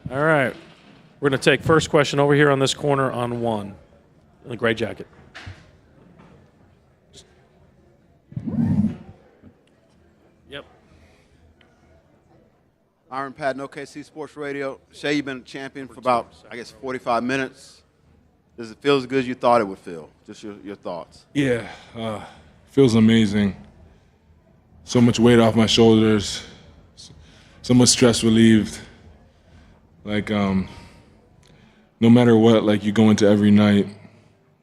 All right. We're going to take first question over here on this corner on one. In the gray jacket. Yep. Iron Patton, OKC Sports Radio. Shay, you've been a champion for about, 45 minutes. Does it feel as good as you thought it would feel? Just your thoughts. Yeah, feels amazing. So much weight off my shoulders. So much stress relieved. Like, no matter what, like you go into every night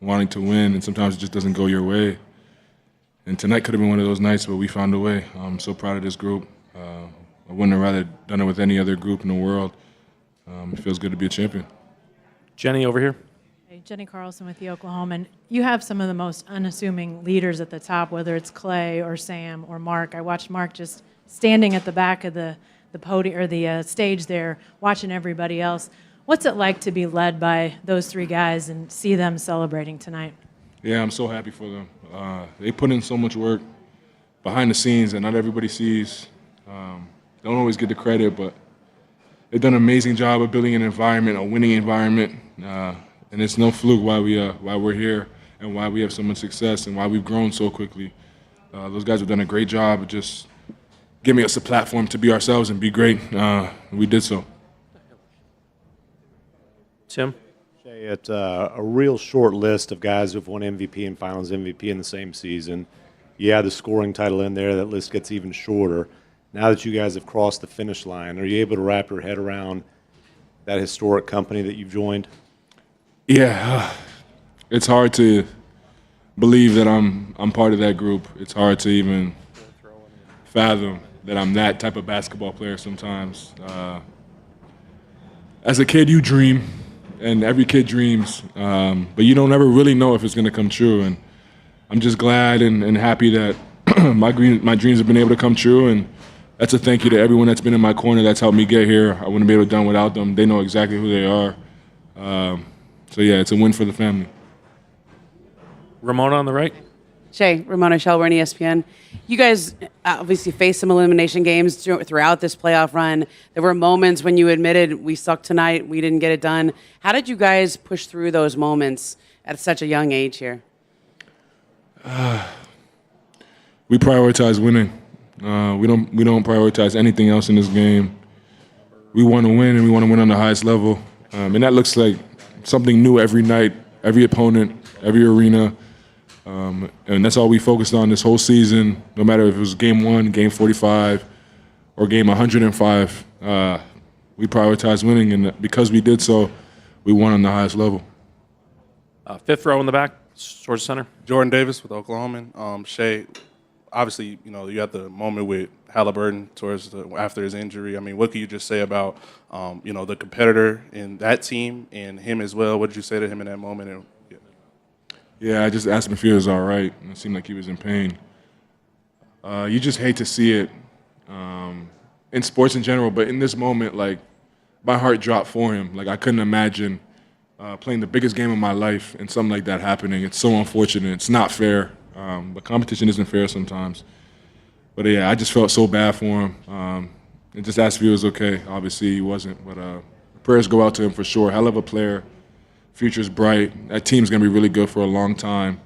wanting to win, and sometimes it just doesn't go your way. And tonight could have been one of those nights, but we found a way. I'm so proud of this group. I wouldn't have rather done it with any other group in the world. It feels good to be a champion. Jenny over here. Hey, Jenny Carlson with the Oklahoman. You have some of the most unassuming leaders at the top, whether it's Clay or Sam or Mark. I watched Mark just standing at the back of the podium or the stage there, watching everybody else. What's it like to be led by those three guys and see them celebrating tonight? Yeah, I'm so happy for them. They put in so much work behind the scenes that not everybody sees. Don't always get the credit, but they've done an amazing job of building an environment, a winning environment. And it's no fluke why we're here and why we have so much success and why we've grown so quickly. Those guys have done a great job of just giving us a platform to be ourselves and be great. We did so. Tim? It's a real short list of guys who've won MVP and Finals MVP in the same season. Yeah, the scoring title in there, that list gets even shorter. Now that you guys have crossed the finish line, are you able to wrap your head around that historic company that you've joined? Yeah, it's hard to believe that I'm part of that group. It's hard to even fathom that I'm that type of basketball player sometimes. As a kid, you dream. And every kid dreams, but you don't ever really know if it's going to come true. And I'm just glad and happy that my dreams have been able to come true. And that's a thank you to everyone that's been in my corner that's helped me get here. I wouldn't be able to done without them. They know exactly who they are. So, yeah, it's a win for the family. Ramona on the right. Shay, Ramona Shelburne, ESPN. You guys obviously faced some elimination games throughout this playoff run. There were moments when you admitted we sucked tonight, we didn't get it done. How did you guys push through those moments at such a young age here? We prioritize winning. We don't prioritize anything else in this game. We want to win, and we want to win on the highest level. And that looks like something new every night, every opponent, every arena. And that's all we focused on this whole season, no matter if it was game 1, game 45, or game 105. We prioritized winning, and because we did so, we won on the highest level. Fifth row in the back, towards center. Jordan Davis with Oklahoman. Shay, obviously, you had the moment with Halliburton after his injury. I mean, what can you just say about, the competitor in that team and him as well? What did you say to him in that moment? And, Yeah, I just asked him if he was all right, and it seemed like he was in pain. You just hate to see it in sports in general, but in this moment, like, my heart dropped for him. Like, I couldn't imagine playing the biggest game of my life and something like that happening. It's so unfortunate. It's not fair, but competition isn't fair sometimes. But, yeah, I just felt so bad for him. And just asked if he was okay. Obviously, he wasn't, but prayers go out to him for sure. Hell of a player. Future's bright. That team's going to be really good for a long time.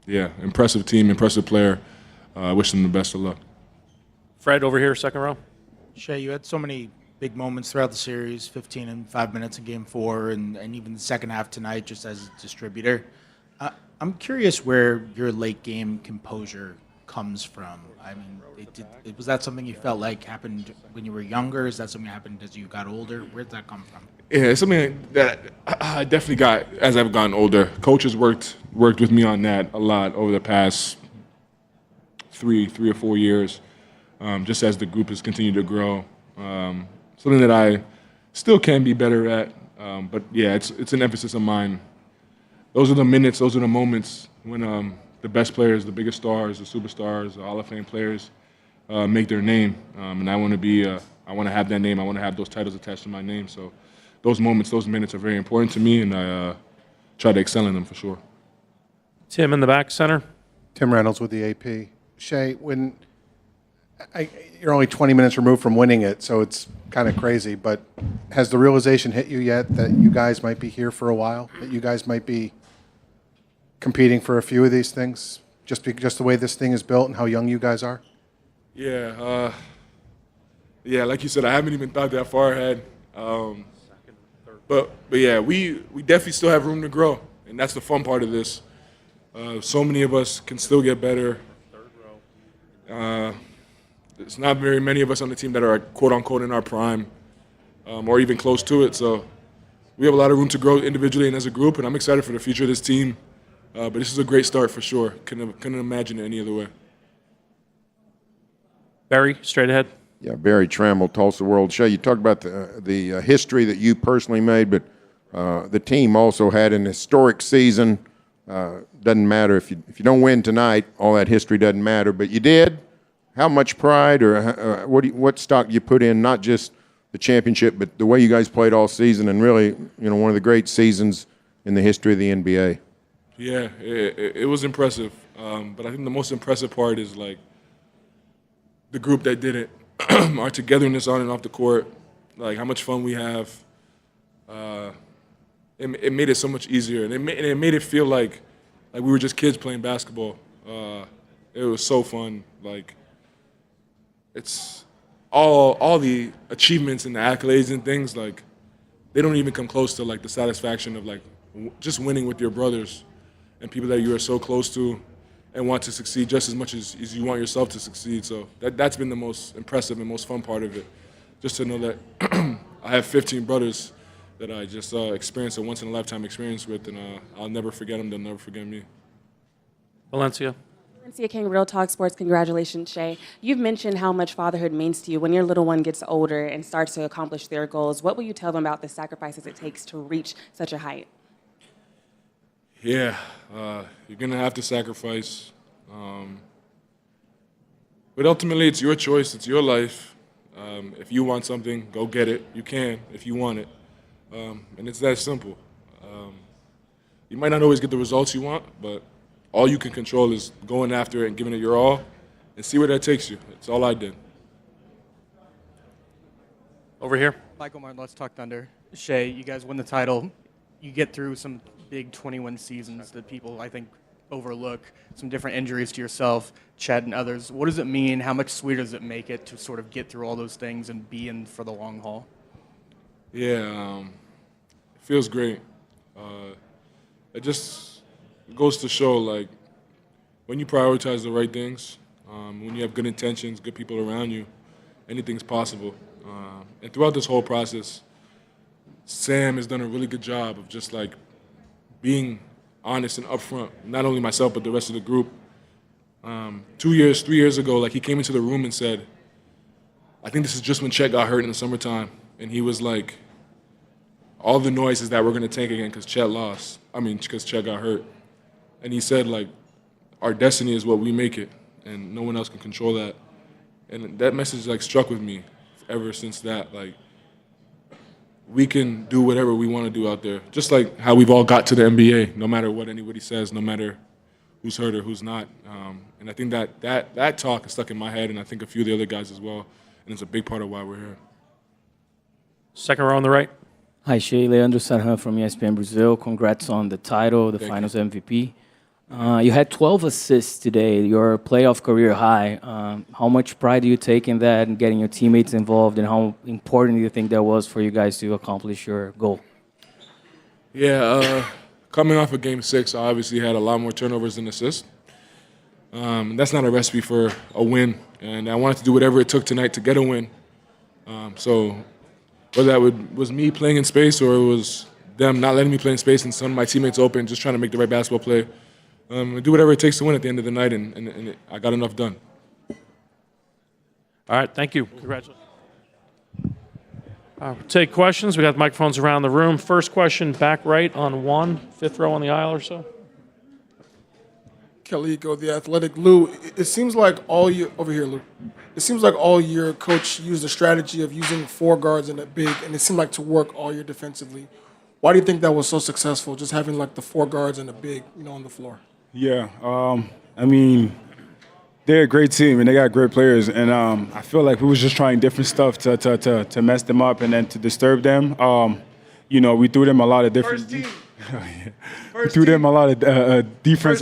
Impressive team, impressive player. I wish them the best of luck. Fred over here, second row. Shay, you had so many big moments throughout the series, 15 and 5 minutes in Game 4, and even the second half tonight just as a distributor. I'm curious where your late game composure comes from. I mean, was that something you felt like happened when you were younger? Is that something that happened as you got older? Where did that come from? Yeah, it's something that I definitely got as I've gotten older. Coaches worked with me on that a lot over the past three or 4 years, just as the group has continued to grow. Something that I still can be better at, but yeah, it's an emphasis of mine. Those are the minutes, those are the moments when the best players, the biggest stars, the superstars, the Hall of Fame players make their name, and I want to have that name. I want to have those titles attached to my name. So those moments, those minutes are very important to me, and I try to excel in them for sure. Tim in the back, center. Tim Reynolds with the AP. Shay, you're only 20 minutes removed from winning it, so it's kind of crazy. But has the realization hit you yet that you guys might be here for a while? That you guys might be competing for a few of these things, just the way this thing is built and how young you guys are? Yeah, yeah. Like you said, I haven't even thought that far ahead. But yeah, we definitely still have room to grow, and that's the fun part of this. So many of us can still get better. There's not very many of us on the team that are quote unquote in our prime, or even close to it. So we have a lot of room to grow individually and as a group, and I'm excited for the future of this team. But this is a great start for sure. Couldn't imagine it any other way. Barry, straight ahead. Yeah, Barry Trammell, Tulsa World. Shay, you talked about the history that you personally made, but the team also had an historic season. Doesn't matter if you don't win tonight, all that history doesn't matter. But you did. How much pride or what stock you put in? Not just the championship, but the way you guys played all season, and really, one of the great seasons in the history of the NBA. Yeah, it was impressive. But I think the most impressive part is like the group that did it, our togetherness on and off the court, like how much fun we have. It made it so much easier, and it made it feel like we were just kids playing basketball. It was so fun. Like it's all the achievements and the accolades and things, like they don't even come close to like the satisfaction of like just winning with your brothers and people that you are so close to and want to succeed just as much as you want yourself to succeed. So that's been the most impressive and most fun part of it. Just to know that I have 15 brothers that I just experienced a once-in-a-lifetime experience with, and I'll never forget them. They'll never forget me. Valencia. Valencia King, Real Talk Sports. Congratulations, Shay. You've mentioned how much fatherhood means to you. When your little one gets older and starts to accomplish their goals, what will you tell them about the sacrifices it takes to reach such a height? Yeah, you're going to have to sacrifice. But ultimately, it's your choice. It's your life. If you want something, go get it. You can if you want it. And it's that simple. You might not always get the results you want, but all you can control is going after it and giving it your all and see where that takes you. That's all I did. Over here. Michael Martin, Let's Talk Thunder. Shay, you guys win the title. You get through some big 21 seasons that people, I think, overlook, some different injuries to yourself, Chet and others. What does it mean? How much sweeter does it make it to sort of get through all those things and be in for the long haul? Yeah, it feels great. It just goes to show, like, when you prioritize the right things, when you have good intentions, good people around you, anything's possible. And throughout this whole process, Sam has done a really good job of just, like, being honest and upfront, not only myself, but the rest of the group. 3 years ago, like, he came into the room and said, I think this is just when Chet got hurt in the summertime. And he was like, all the noise is that we're going to tank again because Chet lost. Because Chet got hurt. And he said, like, our destiny is what we make it, and no one else can control that. And that message, like, struck with me ever since that. Like, we can do whatever we want to do out there, just like how we've all got to the NBA, no matter what anybody says, no matter who's hurt or who's not. And I think that talk is stuck in my head, and I think a few of the other guys as well, and it's a big part of why we're here. Second row on the right. Hi, Shay. Leandro Sarhan from ESPN Brazil. Congrats on the title, the Finals MVP. You had 12 assists today, your playoff career high. How much pride do you take in that and getting your teammates involved, and how important do you think that was for you guys to accomplish your goal? Yeah, coming off of Game 6, I obviously had a lot more turnovers than assists. That's not a recipe for a win, and I wanted to do whatever it took tonight to get a win. So whether that was me playing in space or it was them not letting me play in space and some of my teammates open, just trying to make the right basketball play, do whatever it takes to win at the end of the night, and I got enough done. All right, thank you. Congratulations. We'll take questions. We got microphones around the room. First question, back right on one, fifth row on the aisle or so. Calico, the Athletic. Lou, it seems like all year over here, Lou. It seems like all year, Coach used a strategy of using four guards and a big, and it seemed like to work all year defensively. Why do you think that was so successful? Just having like the four guards and a big, on the floor. Yeah, they're a great team and they got great players. And I feel like we was just trying different stuff to mess them up and then to disturb them. We threw them a lot of different. We threw them a lot of defense,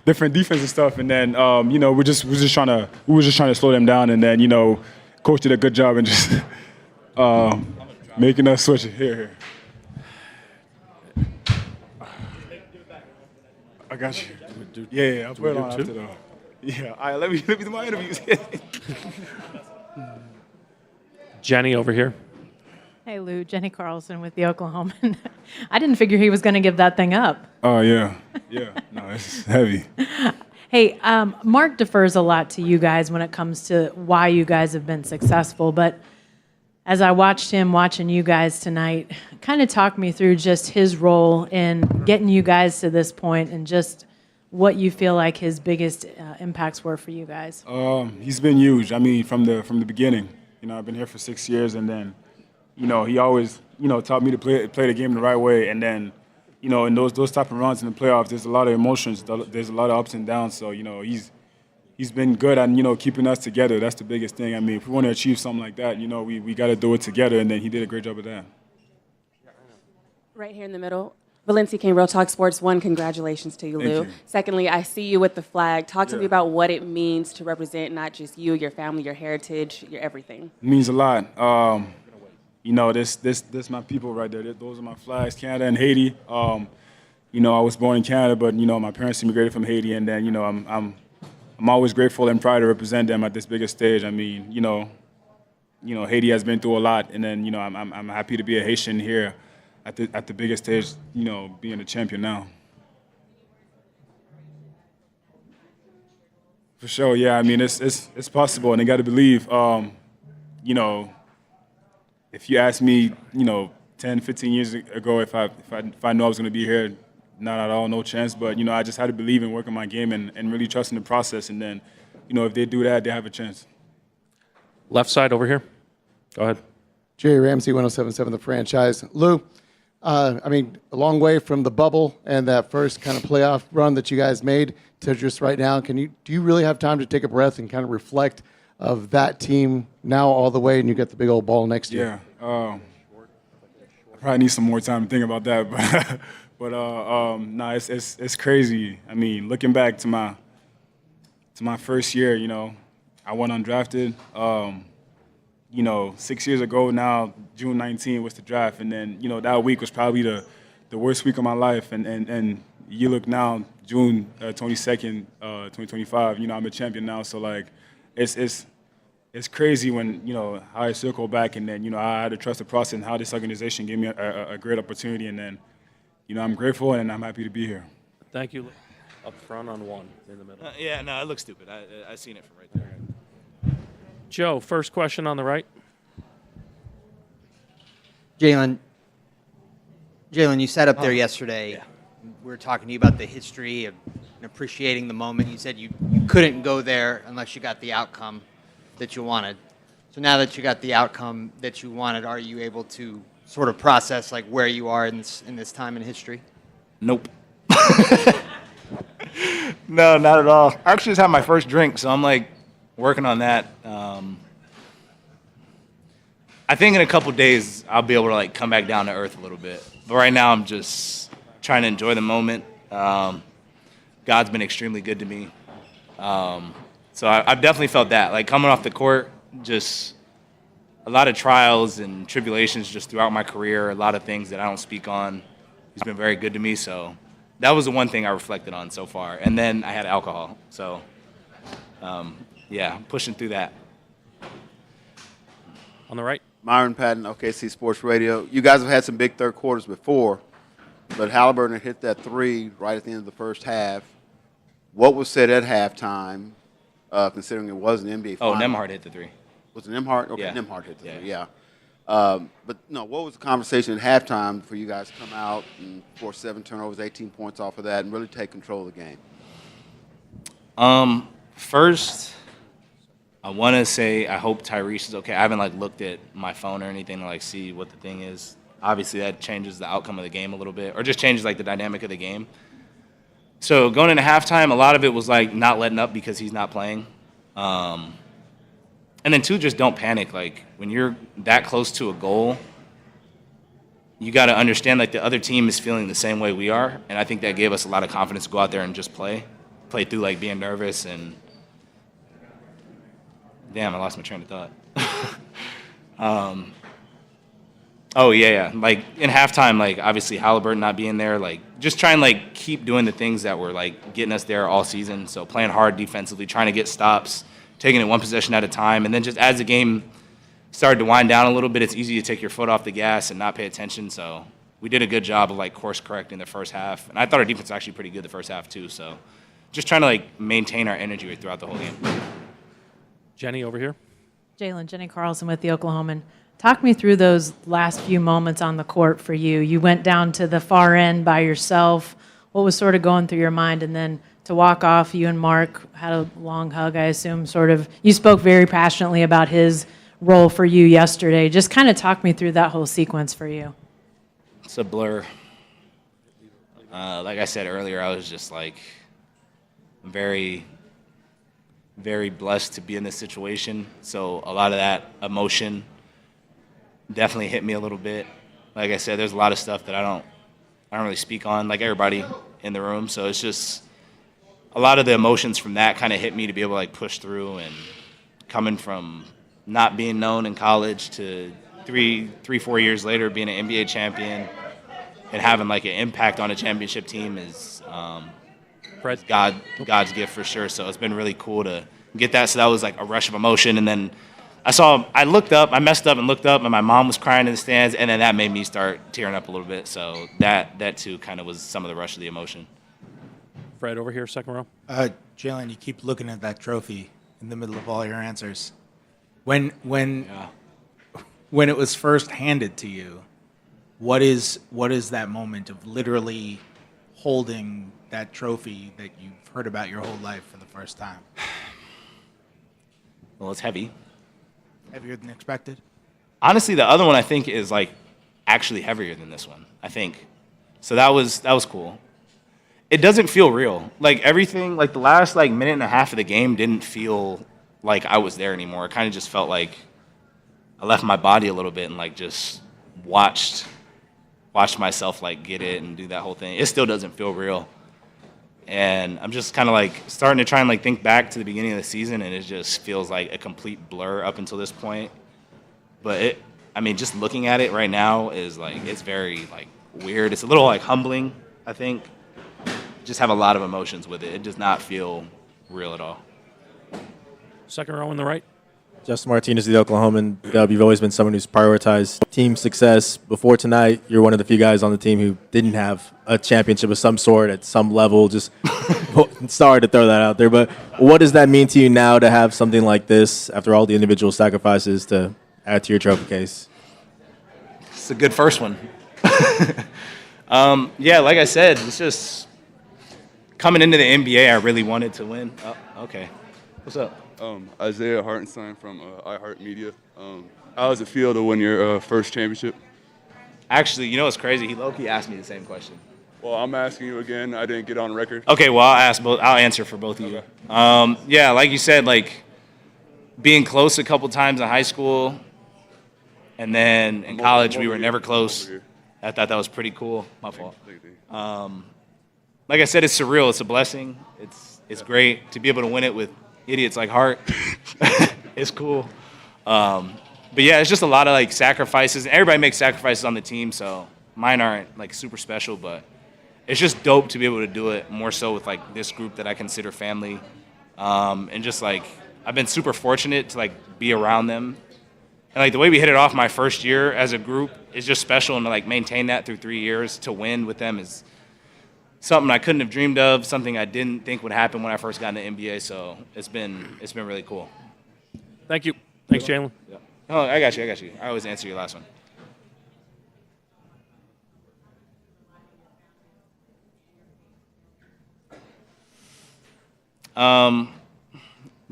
different defensive stuff, and then we were just trying to slow them down, and then coach did a good job in just making us switch it here. I got you. Yeah, I'll put it on after though. Yeah, all right, let me do my interviews. Jenny over here. Hey, Lou, Jenny Carlson with the Oklahoman. I didn't figure he was going to give that thing up. Oh, yeah. No, it's heavy. Hey, Mark defers a lot to you guys when it comes to why you guys have been successful, but as I watched him watching you guys tonight, kind of talk me through just his role in getting you guys to this point and just what you feel like his biggest impacts were for you guys. He's been huge. I mean, from the beginning. I've been here for 6 years, and then he always, taught me to play the game the right way. And then, in those type of runs in the playoffs, there's a lot of emotions. There's a lot of ups and downs. So, he's been good at, keeping us together. That's the biggest thing. I mean, if we want to achieve something like that, we got to do it together. And then he did a great job of that. Right here in the middle. Valencia Kane, Real Talk Sports 1, congratulations to you, Lou. Thank you. Secondly, I see you with the flag. Talk to me about what it means to represent not just you, your family, your heritage, your everything. It means a lot. This my people right there. Those are my flags, Canada and Haiti. I was born in Canada, but my parents immigrated from Haiti, and then I'm always grateful and proud to represent them at this biggest stage. I mean, Haiti has been through a lot, and then I'm happy to be a Haitian here at the biggest stage. Being a champion now. For sure, yeah. I mean, it's possible, and they got to believe. If you asked me, 10, 15 years ago, if I knew I was going to be here, not at all, no chance. But, I just had to believe in working my game and really trusting the process. And then, if they do that, they have a chance. Left side over here. Go ahead. Jerry Ramsey, 107.7 The Franchise. Lou, a long way from the bubble and that first kind of playoff run that you guys made to just right now. Do you really have time to take a breath and kind of reflect of that team now all the way, and you get the big old ball next year? Yeah, I probably need some more time to think about that, but no, it's crazy. I mean, looking back to my first year, I went undrafted. 6 years ago now, June 19 was the draft, and then that week was probably the worst week of my life, and you look now, June 22nd, 2025. I'm a champion now, so like it's crazy when how I circle back, and then I had to trust the process and how this organization gave me a great opportunity, and then I'm grateful and I'm happy to be here. Thank you. Up front on one in the middle. Yeah, no, it looks stupid. I seen it from right there. Joe, first question on the right. Jalen, you sat up there yesterday. Yeah. We were talking to you about the history of and appreciating the moment. You said you couldn't go there unless you got the outcome that you wanted. So now that you got the outcome that you wanted, are you able to sort of process like where you are in this time in history? Nope. No, not at all. I actually just had my first drink, so I'm like working on that. I think in a couple days I'll be able to like come back down to earth a little bit. But right now I'm just trying to enjoy the moment. God's been extremely good to me. So I've definitely felt that. Like coming off the court, just a lot of trials and tribulations just throughout my career, a lot of things that I don't speak on. He's been very good to me, so that was the one thing I reflected on so far. And then I had alcohol, so yeah, pushing through that. On the right. Myron Patton, OKC Sports Radio. You guys have had some big third quarters before, but Halliburton hit that three right at the end of the first half. What was said at halftime, considering it was an NBA final? Oh, Nembhard hit the three. Was it Nembhard? Okay, Yeah. Nembhard hit the three, yeah. But no, what was the conversation at halftime for you guys to come out and force 7 turnovers, 18 points off of that, and really take control of the game? First, I want to say I hope Tyrese is okay. I haven't like looked at my phone or anything to like see what the thing is. Obviously, that changes the outcome of the game a little bit, or just changes like the dynamic of the game. So going into halftime, a lot of it was like not letting up because he's not playing. And then two, just don't panic. Like when you're that close to a goal, you got to understand like the other team is feeling the same way we are. And I think that gave us a lot of confidence to go out there and just play through like being nervous and damn, I lost my train of thought. Oh yeah. Like in halftime, like obviously Halliburton not being there, like just trying like keep doing the things that were like getting us there all season. So playing hard defensively, trying to get stops, taking it one possession at a time, and then just as the game started to wind down a little bit, it's easy to take your foot off the gas and not pay attention. So we did a good job of like course correcting the first half, and I thought our defense was actually pretty good the first half too. So just trying to like maintain our energy throughout the whole game. Jenny over here. Jalen, Jenny Carlson with the Oklahoman. Talk me through those last few moments on the court for you. You went down to the far end by yourself. What was sort of going through your mind? And then to walk off, you and Mark had a long hug, I assume, sort of. You spoke very passionately about his role for you yesterday. Just kind of talk me through that whole sequence for you. It's a blur. Like I said earlier, I was just like very, very blessed to be in this situation. So a lot of that emotion definitely hit me a little bit. Like I said, there's a lot of stuff that I don't really speak on, like everybody in the room. So it's just a lot of the emotions from that kind of hit me to be able to like push through. And coming from not being known in college to 4 years later being an NBA champion and having like an impact on a championship team is God's gift for sure. So it's been really cool to get that. So that was like a rush of emotion. And then I looked up, I messed up and looked up, and my mom was crying in the stands, and then that made me start tearing up a little bit. So that too kind of was some of the rush of the emotion. Fred over here, second row. Jalen, you keep looking at that trophy in the middle of all your answers. When it was first handed to you, what is that moment of literally holding that trophy that you've heard about your whole life for the first time? Well, it's heavy. Heavier than expected? Honestly, the other one I think is like actually heavier than this one, I think. So that was cool. It doesn't feel real. Like everything, like the last like minute and a half of the game didn't feel like I was there anymore. It kind of just felt like I left my body a little bit and like just watched myself like get it and do that whole thing. It still doesn't feel real. And I'm just kind of like starting to try and like think back to the beginning of the season, and it just feels like a complete blur up until this point. But just looking at it right now is like, it's very like weird. It's a little like humbling, I think. Just have a lot of emotions with it. It does not feel real at all. Second row on the right. Justin Martinez, the Oklahoman. Dub, you've always been someone who's prioritized team success. Before tonight, you're one of the few guys on the team who didn't have a championship of some sort at some level. Just sorry to throw that out there, but what does that mean to you now to have something like this after all the individual sacrifices to add to your trophy case? It's a good first one. Yeah, like I said, it's just coming into the NBA, I really wanted to win. Oh, okay. What's up? Isaiah Hartenstein from iHeartMedia. How does it feel to win your first championship? Actually, you know what's crazy? He low-key asked me the same question. Well, I'm asking you again. I didn't get on record. Okay, well, I'll answer for both of you. Yeah, like you said, like being close a couple times in high school, and then in college we were never close. I thought that was pretty cool. My fault. Like I said, it's surreal. It's a blessing. It's great to be able to win it with idiots like Hart. It's cool. But yeah, it's just a lot of like sacrifices. Everybody makes sacrifices on the team, so mine aren't like super special, but it's just dope to be able to do it more so with like this group that I consider family. And just like I've been super fortunate to like be around them. And like the way we hit it off my first year as a group is just special, and to like maintain that through 3 years to win with them is something I couldn't have dreamed of, something I didn't think would happen when I first got in the NBA. So it's been really cool. Thank you. Thanks, Jalen. Yeah. Oh, I got you. I always answer your last one.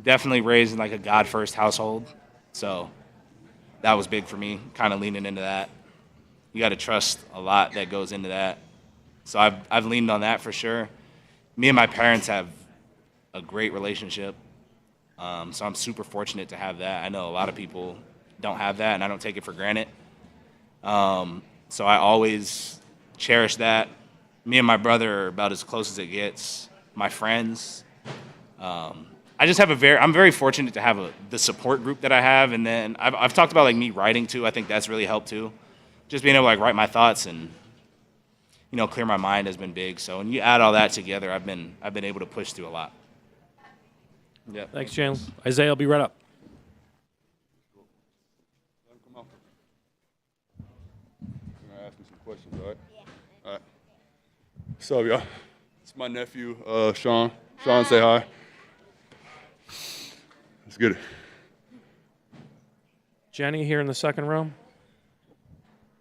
Definitely raised in like a God first household. So that was big for me, kind of leaning into that. You got to trust a lot that goes into that. So I've leaned on that for sure. me and my parents have a great relationship. So I'm super fortunate to have that. I know a lot of people don't have that, and I don't take it for granted. So I always cherish that. Me and my brother are about as close as it gets. My friends. I just have I'm very fortunate to have the support group that I have, and then I've talked about like me writing too. I think that's really helped too. Just being able to like write my thoughts and clear my mind has been big. So when you add all that together, I've been able to push through a lot. Yeah. Thanks, Chandler. Isaiah, I'll be right up. Ask me some questions, all right? Yeah. All right. What's up, y'all? It's my nephew, Sean. Sean, say hi. Let's get it. Jenny here in the second row.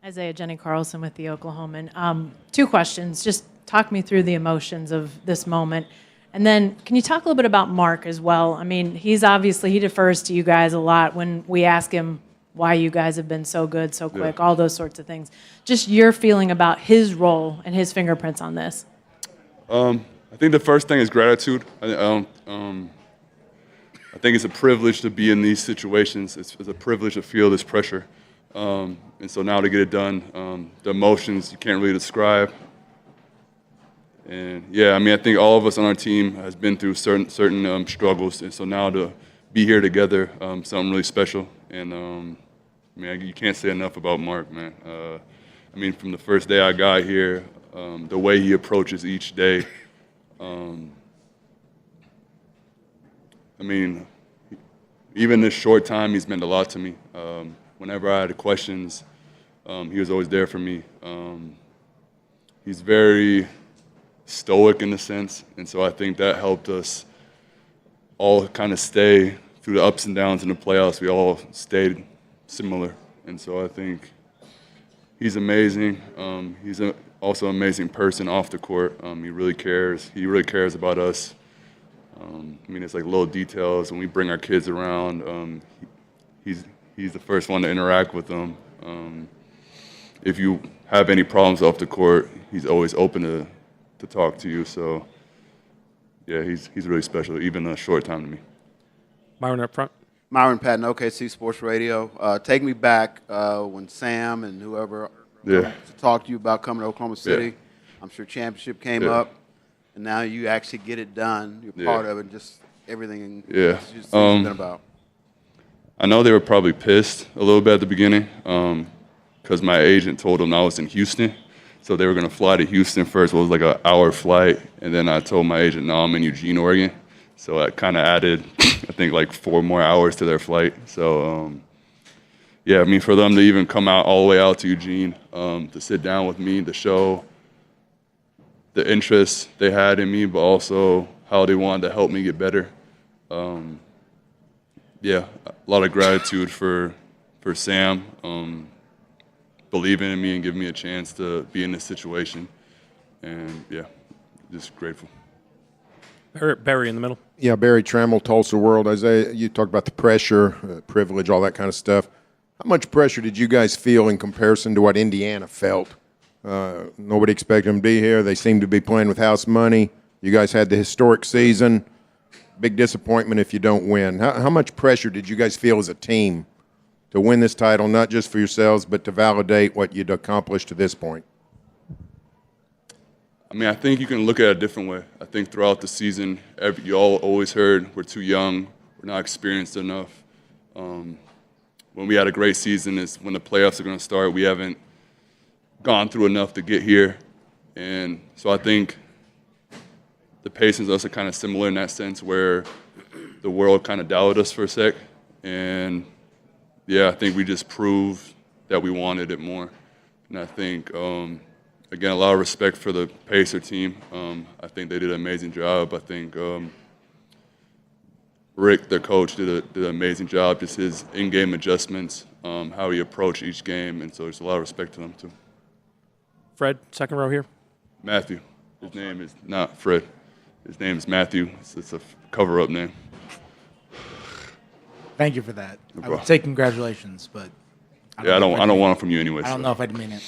Isaiah, Jenny Carlson with the Oklahoman. 2 questions. Just talk me through the emotions of this moment. And then can you talk a little bit about Mark as well? I mean, he defers to you guys a lot when we ask him why you guys have been so good, so quick, all those sorts of things. Just your feeling about his role and his fingerprints on this. I think the first thing is gratitude. I think it's a privilege to be in these situations. It's a privilege to feel this pressure. And so now to get it done, the emotions you can't really describe. And yeah, I mean, I think all of us on our team has been through certain struggles, and so now to be here together, something really special. And man, you can't say enough about Mark, man. I mean, from the first day I got here, the way he approaches each day. I mean, even this short time, he's meant a lot to me. Whenever I had questions, he was always there for me. He's very stoic in a sense, and so I think that helped us all kind of stay through the ups and downs in the playoffs. We all stayed similar, and so I think he's amazing. He's also an amazing person off the court. He really cares. He really cares about us. I mean, it's like little details. When we bring our kids around, he's the first one to interact with them. If you have any problems off the court, he's always open to talk to you. So, yeah, he's really special, even a short time to me. Myron up front. Myron Patton, OKC Sports Radio. Take me back when Sam and whoever to talk to you about coming to Oklahoma City. Yeah. I'm sure championship came up, and now you actually get it done. You're part of it, just everything it's been about. I know they were probably pissed a little bit at the beginning because my agent told them I was in Houston. So they were going to fly to Houston first. It was like an hour flight. And then I told my agent, no, I'm in Eugene, Oregon. So I kind of added, I think, like 4 more hours to their flight. So, yeah, I mean, for them to even come out all the way out to Eugene to sit down with me, to show the interest they had in me, but also how they wanted to help me get better. Yeah, a lot of gratitude for Sam. Believing in me and giving me a chance to be in this situation. And, yeah, just grateful. Barry in the middle. Yeah, Barry Trammell, Tulsa World. Isaiah, you talked about the pressure, privilege, all that kind of stuff. How much pressure did you guys feel in comparison to what Indiana felt? Nobody expected them to be here. They seemed to be playing with house money. You guys had the historic season. Big disappointment if you don't win. How much pressure did you guys feel as a team to win this title, not just for yourselves, but to validate what you'd accomplished to this point? I mean, I think you can look at it a different way. I think throughout the season, you all always heard we're too young, we're not experienced enough. When we had a great season is when the playoffs are going to start. We haven't gone through enough to get here. And so I think the Pacers and us are kind of similar in that sense where the world kind of doubted us for a sec. And yeah, I think we just proved that we wanted it more. And I think, again, a lot of respect for the Pacer team. I think they did an amazing job. I think Rick, their coach, did an amazing job, just his in-game adjustments, how he approached each game. And so there's a lot of respect to them, too. Fred, second row here. Matthew. His name is not Fred. His name is Matthew. It's a cover-up name. Thank you for that. No I would say congratulations, but I don't want it from you anyway. I don't know if I'd mean it.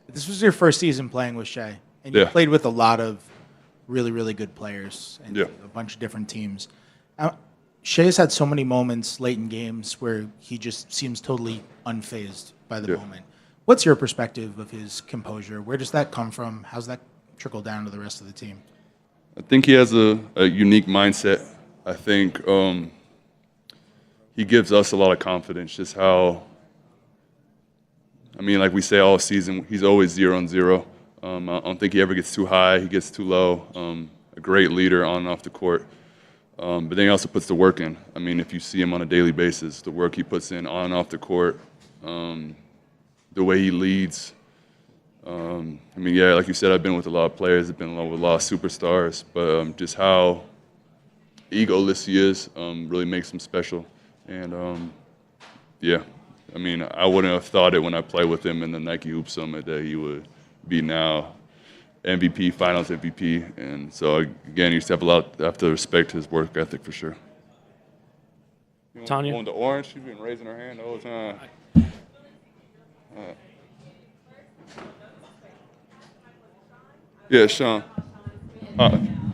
This was your first season playing with Shea, and you played with a lot of really, really good players and Yeah. a bunch of different teams. Shea's had so many moments late in games where he just seems totally unfazed by the Yeah. moment. What's your perspective of his composure? Where does that come from? How's that trickle down to the rest of the team? I think he has a unique mindset. I think he gives us a lot of confidence, just how, I mean, like we say all season, he's always 0 on 0. I don't think he ever gets too high, he gets too low. A great leader on and off the court. But then he also puts the work in. I mean, if you see him on a daily basis, the work he puts in on and off the court, the way he leads. I mean, yeah, like you said, I've been with a lot of players, I've been with a lot of superstars, but just how egoless he is really makes him special. And yeah, I mean, I wouldn't have thought it when I played with him in the Nike Hoop Summit that he would be now MVP, Finals MVP. And so again, you have to respect his work ethic for sure. Tanya? On the orange, she's been raising her hand the whole time. Yeah, Sean.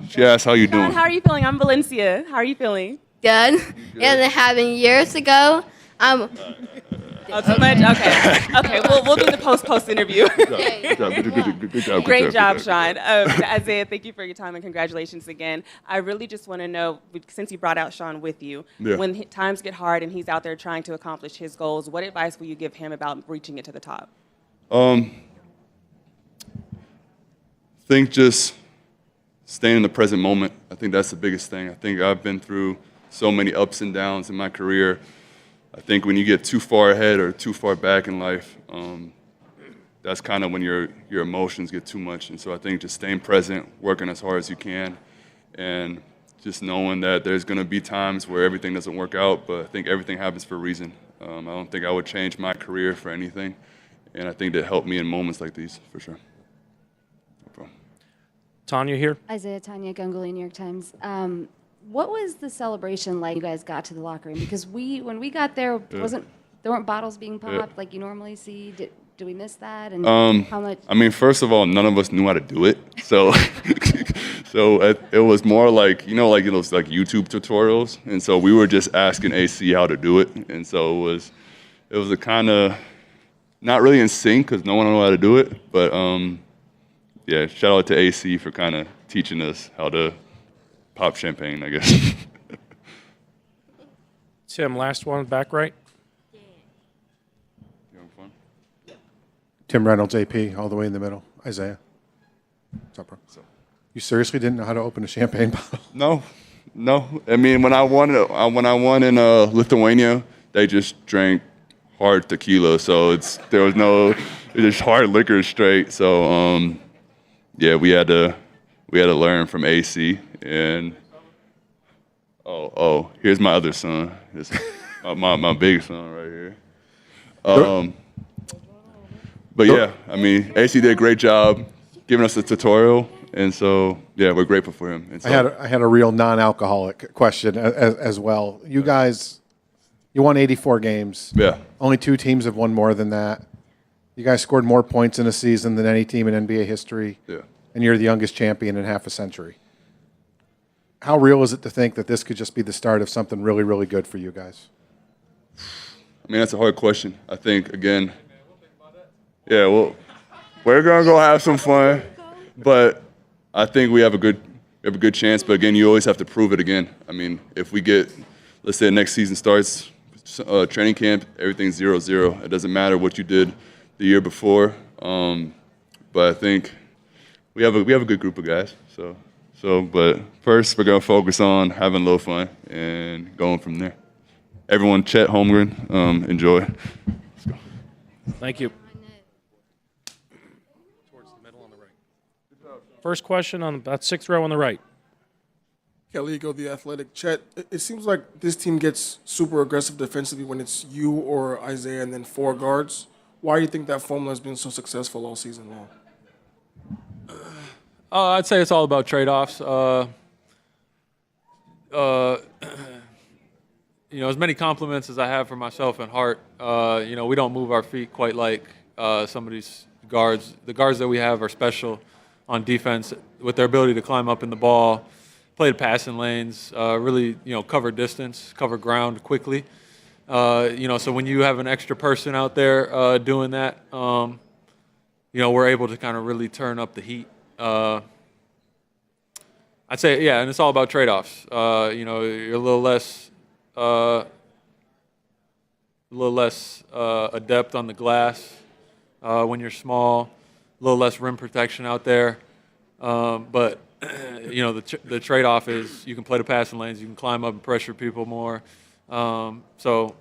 She asked how you doing. Sean, how are you feeling? I'm Valencia. How are you feeling? Good. And it happened years ago. Oh, too much? Okay. Okay, we'll do the post interview. Good job. Great job, Sean. Isaiah, thank you for your time and congratulations again. I really just want to know, since you brought out Sean with you, Yeah. when times get hard and he's out there trying to accomplish his goals, what advice will you give him about reaching it to the top? Think just staying in the present moment. I think that's the biggest thing. I think I've been through so many ups and downs in my career. I think when you get too far ahead or too far back in life, that's kind of when your emotions get too much. And so I think just staying present, working as hard as you can, and just knowing that there's going to be times where everything doesn't work out, but I think everything happens for a reason. I don't think I would change my career for anything, and I think that helped me in moments like these, for sure. No problem. Tanya here. Isaiah, Tanya Gunguli, New York Times. What was the celebration like you guys got to the locker room? Because when we got there, there weren't bottles being popped like you normally see. Did we miss that? And how much? I mean, first of all, none of us knew how to do it, so it was more like like those like YouTube tutorials, and so we were just asking AC how to do it, and so it was a kind of not really in sync because no one knew how to do it, but yeah, shout out to AC for kind of teaching us how to pop champagne, I guess. Tim, last one, back right. Tim Reynolds, AP, all the way in the middle. Isaiah. What's up, bro? You seriously didn't know how to open a champagne bottle? No. I mean, when I won in Lithuania, they just drank hard tequila, so it was just hard liquor straight. So yeah, we had to learn from AC. And here's my other son. It's my big son right here. But yeah, I mean, AC did a great job giving us a tutorial, and so yeah, we're grateful for him. And so, I had a real non-alcoholic question as well. You guys, you won 84 games. Yeah. Only 2 teams have won more than that. You guys scored more points in a season than any team in NBA history. Yeah. And you're the youngest champion in half a century. How real is it to think that this could just be the start of something really, really good for you guys? I mean, that's a hard question. I think, again, yeah, well, we're going to go have some fun, but I think we have a good chance. But again, you always have to prove it again. I mean, if we get, let's say next season starts, training camp, everything's 0-0. It doesn't matter what you did the year before. But I think we have a good group of guys. But first we're gonna focus on having a little fun and going from there. Everyone, Chet Holmgren, enjoy. Let's go. Thank you. Towards the middle on the right. First question on that 6th row on the right. Caligo, the Athletic. Chet, it seems like this team gets super aggressive defensively when it's you or Isaiah and then 4 guards. Why do you think that formula has been so successful all season long? I'd say it's all about trade-offs. As many compliments as I have for myself and Hart, we don't move our feet quite like some of these guards. The guards that we have are special on defense with their ability to climb up in the ball, play the passing lanes, really, cover distance, cover ground quickly. So when you have an extra person out there doing that, we're able to kind of really turn up the heat. I'd say, yeah, and it's all about trade-offs. You're a little less adept on the glass when you're small, a little less rim protection out there. But the trade-off is you can play the passing lanes, you can climb up and pressure people more. So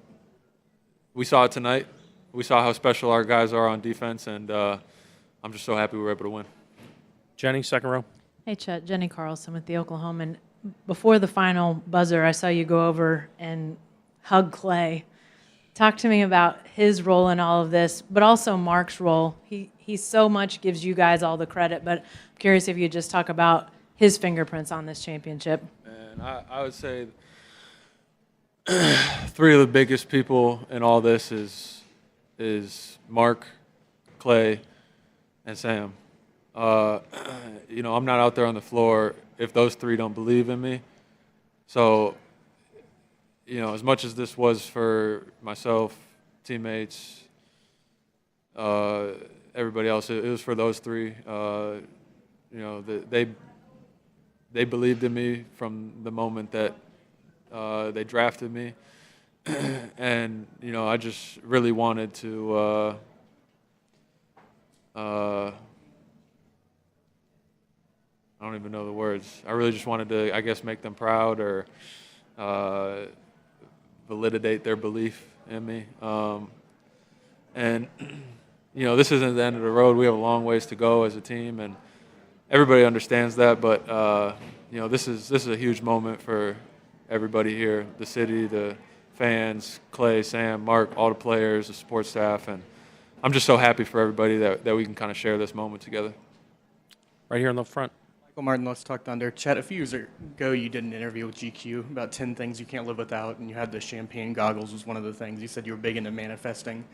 we saw it tonight. We saw how special our guys are on defense, and I'm just so happy we were able to win. Jenny, second row. Hey, Chet. Jenny Carlson with the Oklahoman. Before the final buzzer, I saw you go over and hug Clay. Talk to me about his role in all of this, but also Mark's role. He so much gives you guys all the credit, but I'm curious if you just talk about his fingerprints on this championship. And I would say three of the biggest people in all this is Mark, Clay, and Sam. I'm not out there on the floor if those three don't believe in me. So, as much as this was for myself, teammates, everybody else, it was for those three. They believed in me from the moment that they drafted me. And, I just really wanted to I don't even know the words. I really just wanted to, I guess, make them proud or validate their belief in me. This isn't the end of the road. We have a long ways to go as a team, and everybody understands that. But this is a huge moment for everybody here, the city, the fans, Clay, Sam, Mark, all the players, the support staff, and I'm just so happy for everybody that we can kind of share this moment together. Right here in the front. Michael Martin, Let's Talk Thunder. Chet, a few years ago, you did an interview with GQ about 10 things you can't live without, and you had the champagne goggles was one of the things. You said you were big into manifesting.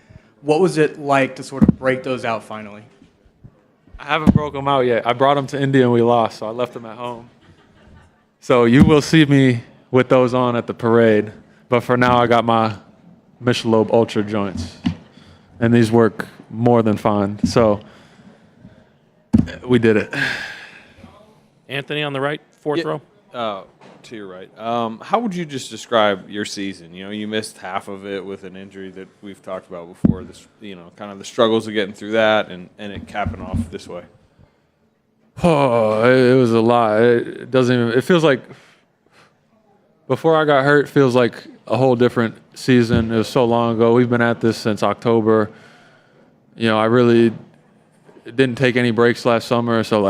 What was it like to sort of break those out finally? I haven't broke them out yet. I brought them to India and we lost, so I left them at home. So you will see me with those on at the parade, but for now I got my Michelob Ultra joints, and these work more than fine. So we did it. Anthony on the right, fourth row. To your right. How would you just describe your season? You missed half of it with an injury that we've talked about before. This, kind of the struggles of getting through that and it capping off this way. Oh, it was a lot. It doesn't even. It feels like before I got hurt. Feels like a whole different season. It was so long ago. We've been at this since October. I really didn't take any breaks last summer. So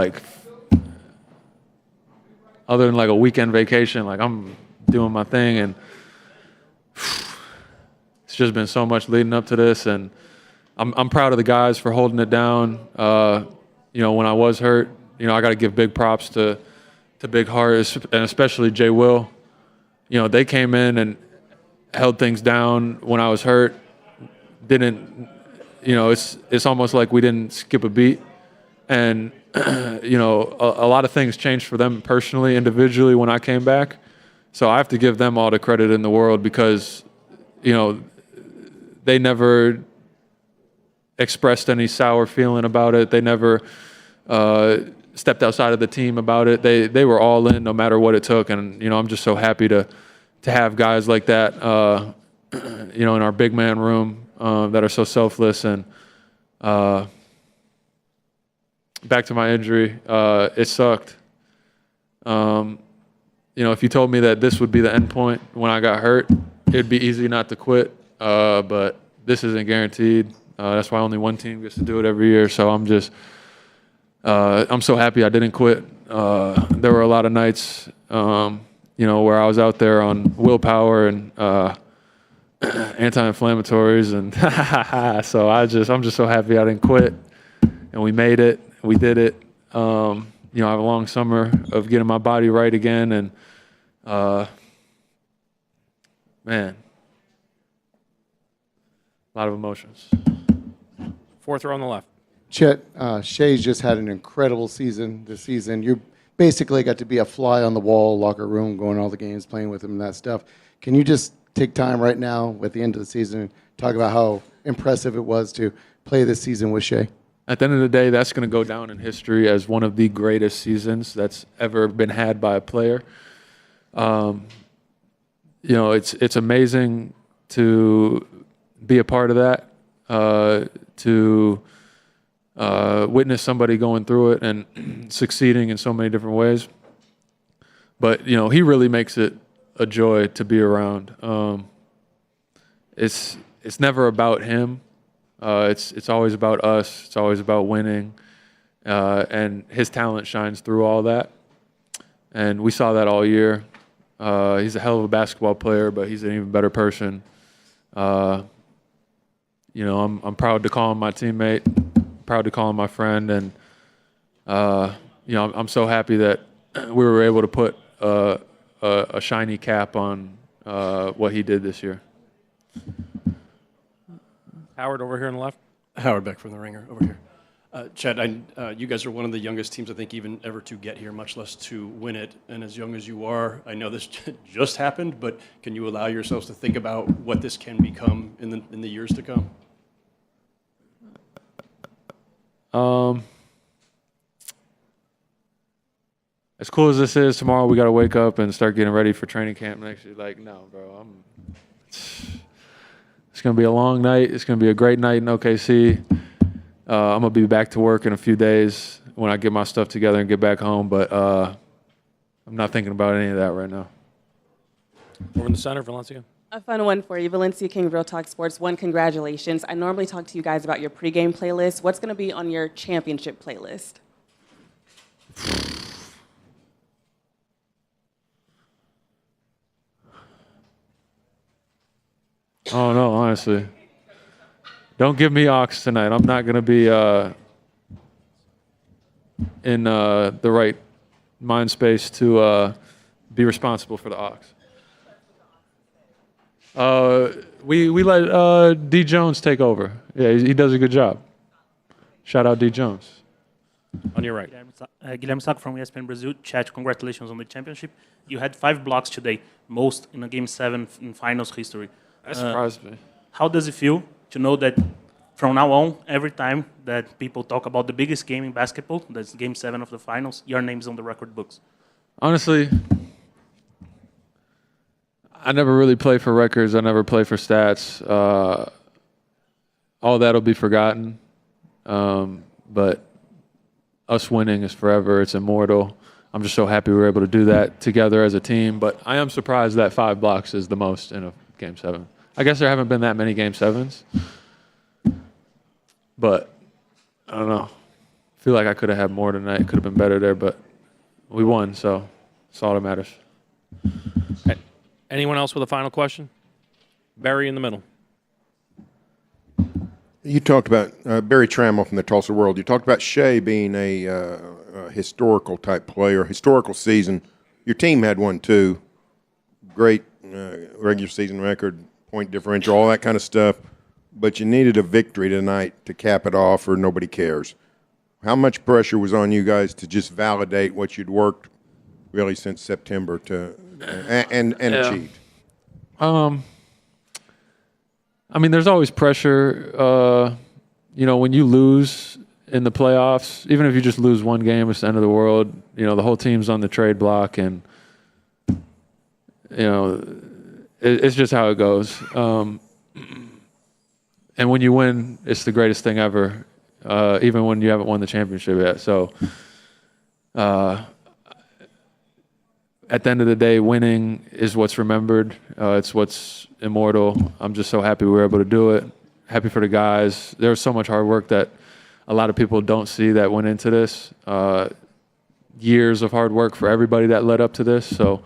other than a weekend vacation, I'm doing my thing, and it's just been so much leading up to this, and I'm proud of the guys for holding it down. When I was hurt, I got to give big props to Big Heart, and especially Jay Will. They came in and held things down when I was hurt. It's almost like we didn't skip a beat, and a lot of things changed for them personally, individually when I came back. So I have to give them all the credit in the world because, they never expressed any sour feeling about it. They never stepped outside of the team about it. They were all in no matter what it took. And, I'm just so happy to have guys like that, in our big man room that are so selfless. And, back to my injury, it sucked. If you told me that this would be the end point when I got hurt, it'd be easy not to quit. But this isn't guaranteed. That's why only one team gets to do it every year. So I'm so happy I didn't quit. There were a lot of nights, where I was out there on willpower and anti-inflammatories, and so I'm just so happy I didn't quit, and we made it. We did it. I have a long summer of getting my body right again, and man, a lot of emotions. Fourth row on the left. Chet, Shea's just had an incredible season this season. You basically got to be a fly on the wall, locker room, going to all the games, playing with him and that stuff. Can you just take time right now at the end of the season and talk about how impressive it was to play this season with Shea? At the end of the day, that's going to go down in history as one of the greatest seasons that's ever been had by a player. It's amazing to be a part of that, to witness somebody going through it and succeeding in so many different ways. But he really makes it a joy to be around. It's never about him. It's always about us. It's always about winning, and his talent shines through all that. And we saw that all year. He's a hell of a basketball player, but he's an even better person. I'm proud to call him my teammate, proud to call him my friend, and I'm so happy that we were able to put a shiny cap on what he did this year. Howard over here on the left. Howard Beck from The Ringer over here. Chad, you guys are one of the youngest teams, I think, even ever to get here, much less to win it. And as young as you are, I know this just happened, but can you allow yourselves to think about what this can become in the years to come? As cool as this is, tomorrow we got to wake up and start getting ready for training camp next year. Like, no, bro, it's going to be a long night. It's going to be a great night in OKC. I'm going to be back to work in a few days when I get my stuff together and get back home, but I'm not thinking about any of that right now. Over in the center, Valencia. A fun one for you. Valencia King, Real Talk Sports. One, congratulations. I normally talk to you guys about your pregame playlist. What's going to be on your championship playlist? Oh, no, honestly. Don't give me aux tonight. I'm not going to be in the right mind space to be responsible for the aux. We let D. Jones take over. Yeah, he does a good job. Shout out D. Jones. On your right. Guilherme Saco from ESPN Brazil. Chad, congratulations on the championship. You had 5 blocks today, most in a Game 7 in finals history. That surprised me. How does it feel to know that from now on, every time that people talk about the biggest game in basketball, that's Game 7 of the finals, your name's on the record books? Honestly, I never really play for records. I never play for stats. All that'll be forgotten. But us winning is forever. It's immortal. I'm just so happy we were able to do that together as a team. But I am surprised that 5 blocks is the most in a Game 7. I guess there haven't been that many Game 7s. But I don't know. I feel like I could have had more tonight. Could have been better there, but we won, so that's all that matters. Anyone else with a final question? Barry in the middle. You talked about Barry Trammell from the Tulsa World. You talked about Shea being a historical type player, historical season. Your team had one too. Great regular season record, point differential, all that kind of stuff. But you needed a victory tonight to cap it off, or nobody cares. How much pressure was on you guys to just validate what you'd worked really since September to and achieved? I mean, there's always pressure. When you lose in the playoffs, even if you just lose one game, it's the end of the world. The whole team's on the trade block, and it's just how it goes. And when you win, it's the greatest thing ever, even when you haven't won the championship yet. So at the end of the day, winning is what's remembered. It's what's immortal. I'm just so happy we were able to do it. Happy for the guys. There was so much hard work that a lot of people don't see that went into this. Years of hard work for everybody that led up to this. So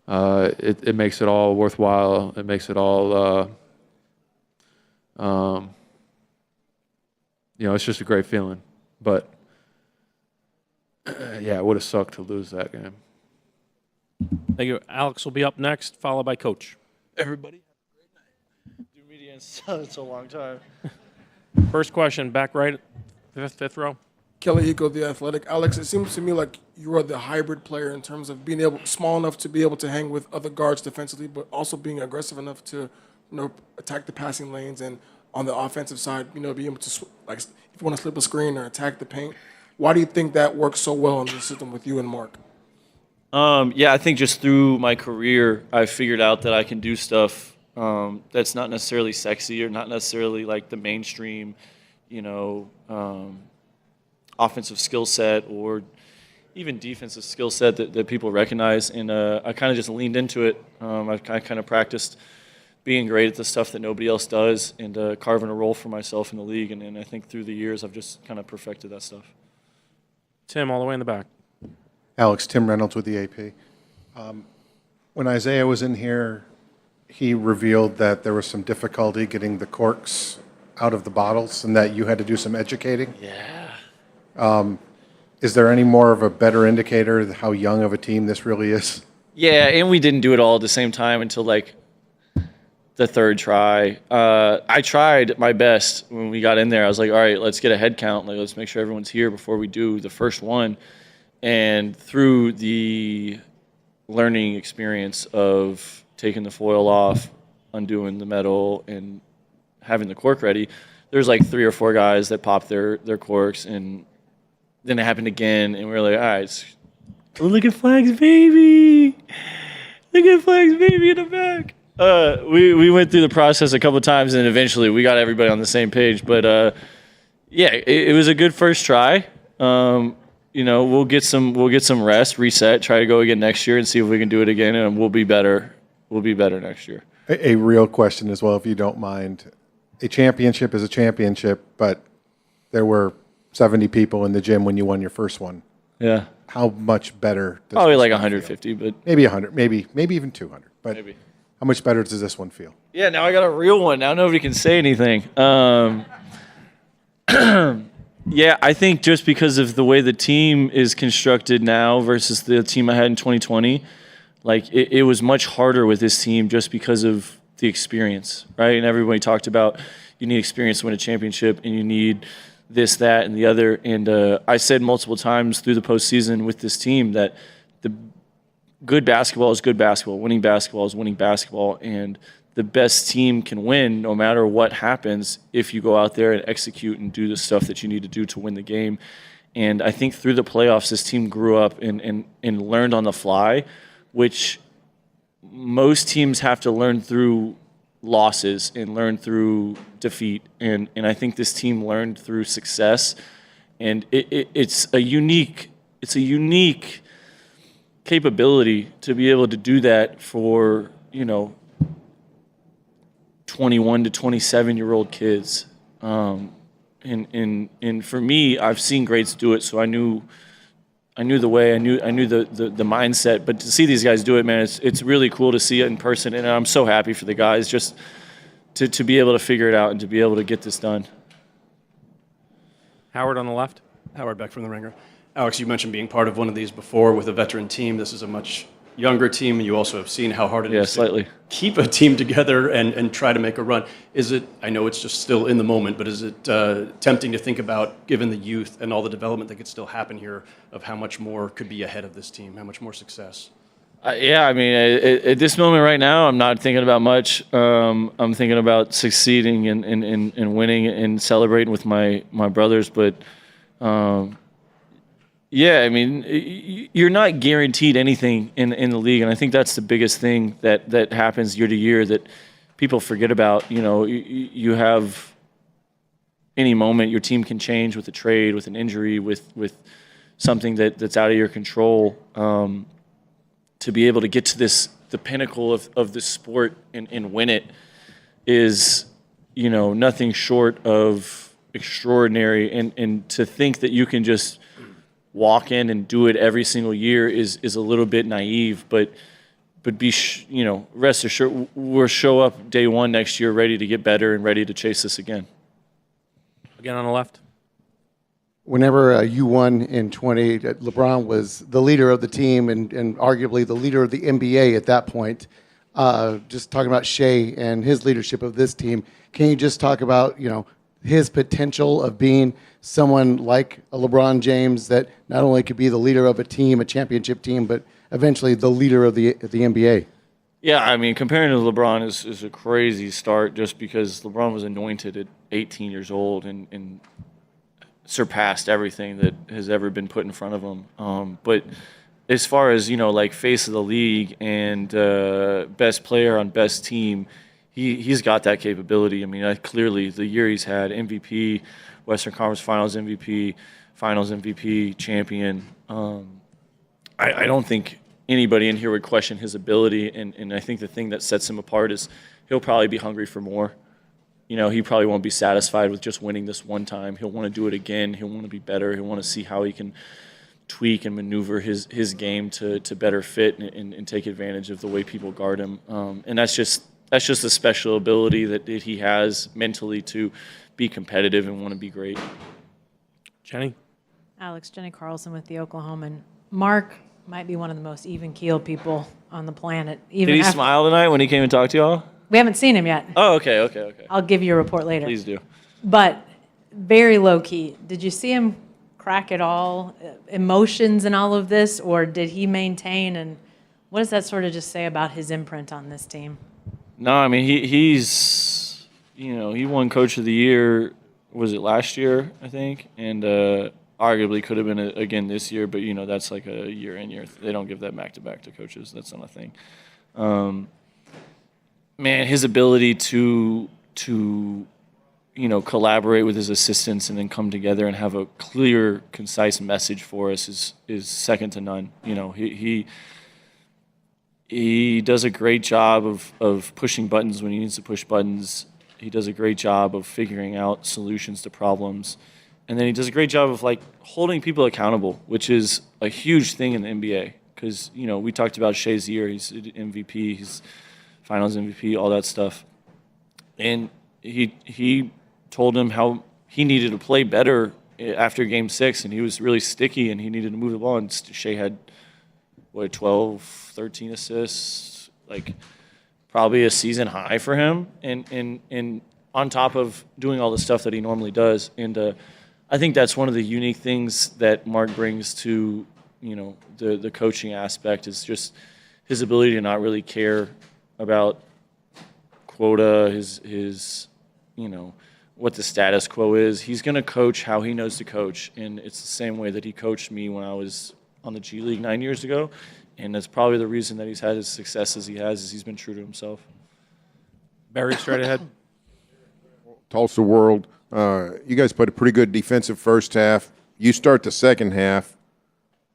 it makes it all worthwhile. It makes it all... it's just a great feeling. But, it would have sucked to lose that game. Thank you. Alex will be up next, followed by Coach. Everybody, have a great night. Do media in such a long time. First question, back right fifth row. Kelly Iko, The Athletic. Alex, it seems to me like you are the hybrid player in terms of being small enough to be able to hang with other guards defensively, but also being aggressive enough to, attack the passing lanes, and on the offensive side, be able to, if you want to slip a screen or attack the paint. Why do you think that works so well in the system with you and Mark? Yeah, I think just through my career, I figured out that I can do stuff that's not necessarily sexy or not necessarily like the mainstream, offensive skill set or even defensive skill set that people recognize. And I kind of just leaned into it. I kind of practiced being great at the stuff that nobody else does and carving a role for myself in the league. And I think through the years, I've just kind of perfected that stuff. Tim, all the way in the back. Alex, Tim Reynolds with the AP. When Isaiah was in here, he revealed that there was some difficulty getting the corks out of the bottles and that you had to do some educating. Yeah. Is there any more of a better indicator of how young of a team this really is? Yeah, and we didn't do it all at the same time until like the third try. I tried my best when we got in there. I was like, all right, let's get a head count. Like, let's make sure everyone's here before we do the first one. And through the learning experience of taking the foil off, undoing the metal, and having the cork ready, there's like 3 or 4 guys that popped their corks, and then it happened again, and we were like, all right, look at Flag's baby. Look at Flag's baby in the back. We went through the process a couple of times, and eventually we got everybody on the same page. But yeah, it was a good first try. We'll get some rest, reset, try to go again next year, and see if we can do it again, and we'll be better. We'll be better next year. A real question as well, if you don't mind. A championship is a championship, but there were 70 people in the gym when you won your first one. Yeah. How much better? Does Probably this like one 150, feel? but maybe 100, maybe even 200. But maybe. How much better does this one feel? Yeah, now I got a real one. Now nobody can say anything. Yeah, I think just because of the way the team is constructed now versus the team I had in 2020, like it was much harder with this team just because of the experience, right? And everybody talked about you need experience to win a championship, and you need this, that, and the other. And I said multiple times through the postseason with this team that the good basketball is good basketball, winning basketball is winning basketball, and the best team can win no matter what happens if you go out there and execute and do the stuff that you need to do to win the game. And I think through the playoffs, this team grew up and learned on the fly, which most teams have to learn through losses and learn through defeat. And I think this team learned through success. And it's a unique capability to be able to do that for, 21 to 27-year-old kids. And for me, I've seen greats do it, so I knew the way, I knew the mindset. But to see these guys do it, man, it's really cool to see it in person, and I'm so happy for the guys just to be able to figure it out and to be able to get this done. Howard on the left. Howard Beck from The Ringer. Alex, you mentioned being part of one of these before with a veteran team. This is a much younger team, and you also have seen how hard it is slightly. to keep a team together and try to make a run. Is it, I know it's just still in the moment, but is it tempting to think about, given the youth and all the development that could still happen here, of how much more could be ahead of this team, how much more success? Yeah, I mean, at this moment right now, I'm not thinking about much. I'm thinking about succeeding and winning and celebrating with my brothers. But yeah, I mean, you're not guaranteed anything in the league, and I think that's the biggest thing that happens year to year that people forget about. You have any moment your team can change with a trade, with an injury, with something that's out of your control. To be able to get to the pinnacle of the sport and win it is, nothing short of extraordinary. And to think that you can just walk in and do it every single year is a little bit naive, but be rest assured we'll show up day one next year ready to get better and ready to chase this again. Again on the left. Whenever you won in 20, LeBron was the leader of the team and arguably the leader of the NBA at that point. Just talking about Shea and his leadership of this team, can you just talk about, his potential of being someone like a LeBron James that not only could be the leader of a team, a championship team, but eventually the leader of the NBA? Yeah, I mean, comparing to LeBron is a crazy start just because LeBron was anointed at 18 years old and surpassed everything that has ever been put in front of him. But as far as, like face of the league and best player on best team, he's got that capability. I mean, clearly the year he's had, MVP, Western Conference Finals MVP, champion. I don't think anybody in here would question his ability, and I think the thing that sets him apart is he'll probably be hungry for more. He probably won't be satisfied with just winning this one time. He'll want to do it again. He'll want to be better. He'll want to see how he can tweak and maneuver his game to better fit and take advantage of the way people guard him. And that's just a special ability that he has mentally to be competitive and want to be great. Jenny? Alex, Jenny Carlson with the Oklahoman. Mark might be one of the most even-keeled people on the planet. Did he smile tonight when he came and talked to y'all? We haven't seen him yet. Oh, okay. I'll give you a report later. Please do. But very low-key. Did you see him crack at all? Emotions and all of this? Or did he maintain? And what does that sort of just say about his imprint on this team? No, I mean, he's, he won Coach of the Year, was it last year, I think? And arguably could have been again this year, but, that's like a year in, year. They don't give that back-to-back to coaches. That's not a thing. Man, his ability to collaborate with his assistants and then come together and have a clear, concise message for us is second to none. He does a great job of pushing buttons when he needs to push buttons. He does a great job of figuring out solutions to problems. And then he does a great job of holding people accountable, which is a huge thing in the NBA. Because, we talked about Shea's year. He's MVP, he's Finals MVP, all that stuff. And he told him how he needed to play better after Game 6, and he was really sticky, and he needed to move the ball. And Shea had, 12, 13 assists, probably a season high for him. And on top of doing all the stuff that he normally does. And I think that's one of the unique things that Mark brings to, the coaching aspect is just his ability to not really care about quota, his what the status quo is. He's going to coach how he knows to coach, and it's the same way that he coached me when I was on the G League 9 years ago, and that's probably the reason that he's had his success as he has, is he's been true to himself. Barry, straight ahead. Tulsa World, you guys played a pretty good defensive first half. You start the second half.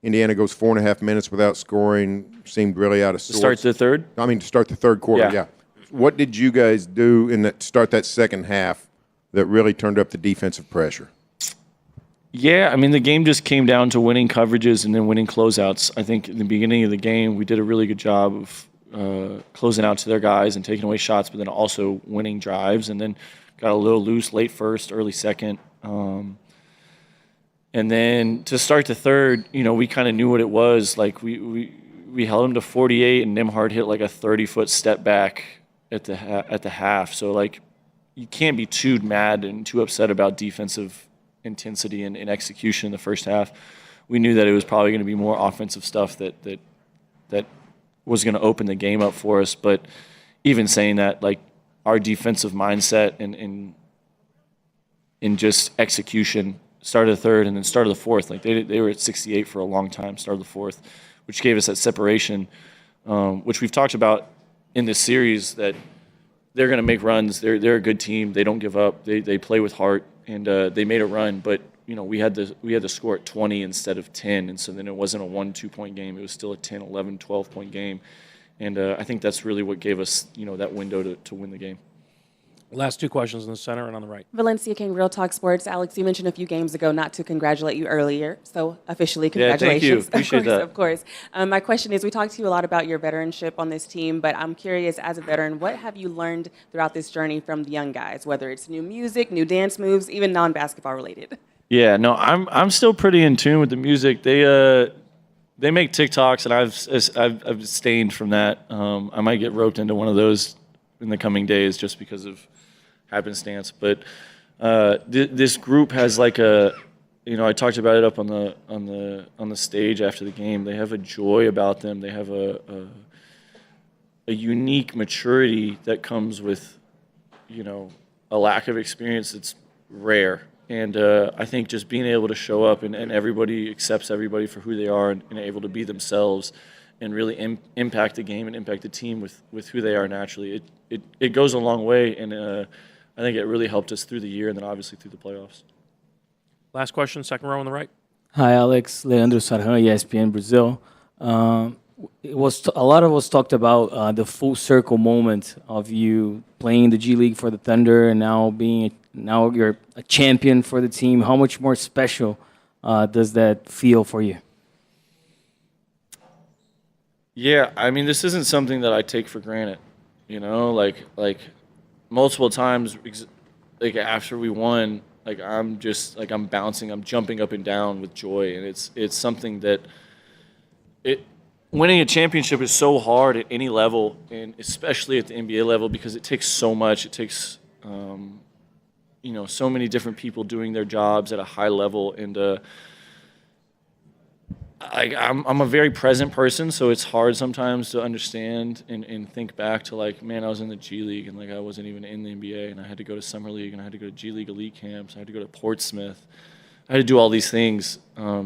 Indiana goes 4.5 minutes without scoring, seemed really out of sorts. Start the third? To start the third quarter, yeah. What did you guys do start that second half that really turned up the defensive pressure? Yeah, I mean, the game just came down to winning coverages and then winning closeouts. I think in the beginning of the game, we did a really good job of closing out to their guys and taking away shots, but then also winning drives, and then got a little loose late first, early second. And then to start the third, we kind of knew what it was. We held them to 48, and Nembhard hit a 30-foot step back at the half. So you can't be too mad and too upset about defensive intensity and execution in the first half. We knew that it was probably going to be more offensive stuff that was going to open the game up for us. But even saying that, our defensive mindset and just execution. Start of the third and then start of the fourth. They were at 68 for a long time, start of the fourth, which gave us that separation, which we've talked about in this series, that they're going to make runs. They're a good team. They don't give up. They play with heart, and they made a run. But we had to score at 20 instead of 10, and so then it wasn't a 1-2 point game. It was still a 10, 11, 12 point game, and I think that's really what gave us that window to win the game. Last two questions in the center and on the right. Valencia King, Real Talk Sports. Alex, you mentioned a few games ago not to congratulate you earlier, so officially congratulations. Yeah, thank you. Appreciate that. Of course. My question is, we talked to you a lot about your veteranship on this team, but I'm curious, as a veteran, what have you learned throughout this journey from the young guys, whether it's new music, new dance moves, even non-basketball related? Yeah, no, I'm still pretty in tune with the music. They make TikToks, and I've abstained from that. I might get roped into one of those in the coming days just because of happenstance. But this group has like a, I talked about it up on the stage after the game. They have a joy about them. They have a unique maturity that comes with, a lack of experience that's rare. And I think just being able to show up and everybody accepts everybody for who they are and able to be themselves and really impact the game and impact the team with who they are naturally. It goes a long way, and I think it really helped us through the year and then obviously through the playoffs. Last question, second row on the right. Hi, Alex. Leandro Sarhan, ESPN Brazil. A lot of us talked about the full circle moment of you playing the G League for the Thunder and now you're a champion for the team. How much more special does that feel for you? Yeah, I mean, this isn't something that I take for granted. Like multiple times, like after we won, like I'm bouncing, I'm jumping up and down with joy, and it's something that winning a championship is so hard at any level, and especially at the NBA level, because it takes so much. It takes so many different people doing their jobs at a high level, and I'm a very present person, so it's hard sometimes to understand and think back to like, man, I was in the G League and like I wasn't even in the NBA, and I had to go to Summer League, and I had to go to G League elite camps, I had to go to Portsmouth, I had to do all these things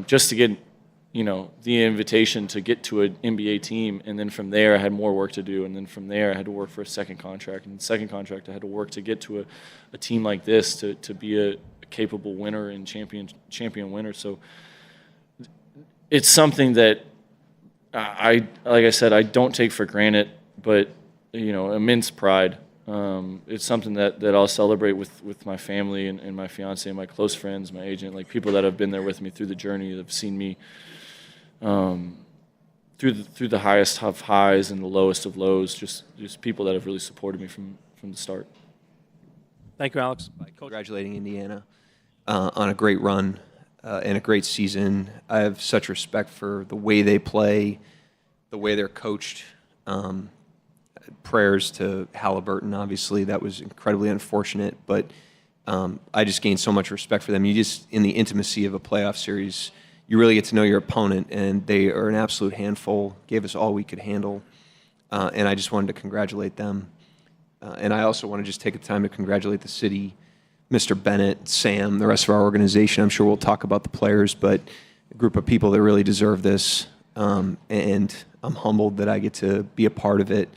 just to get the invitation to get to an NBA team, and then from there I had more work to do, and then from there I had to work for a second contract, and the second contract I had to work to get to a team like this to be a capable winner and champion winner. So it's something that like I said, I don't take for granted, but immense pride. It's something that I'll celebrate with my family and my fiance and my close friends, my agent, like people that have been there with me through the journey, that have seen me through the highest of highs and the lowest of lows, just people that have really supported me from the start. Thank you, Alex. Congratulating Indiana on a great run and a great season. I have such respect for the way they play, the way they're coached. Prayers to Halliburton, obviously. That was incredibly unfortunate, but I just gained so much respect for them. In the intimacy of a playoff series, you really get to know your opponent, and they are an absolute handful, gave us all we could handle, and I just wanted to congratulate them. And I also want to just take the time to congratulate the city, Mr. Bennett, Sam, the rest of our organization. I'm sure we'll talk about the players, but a group of people that really deserve this, and I'm humbled that I get to be a part of it,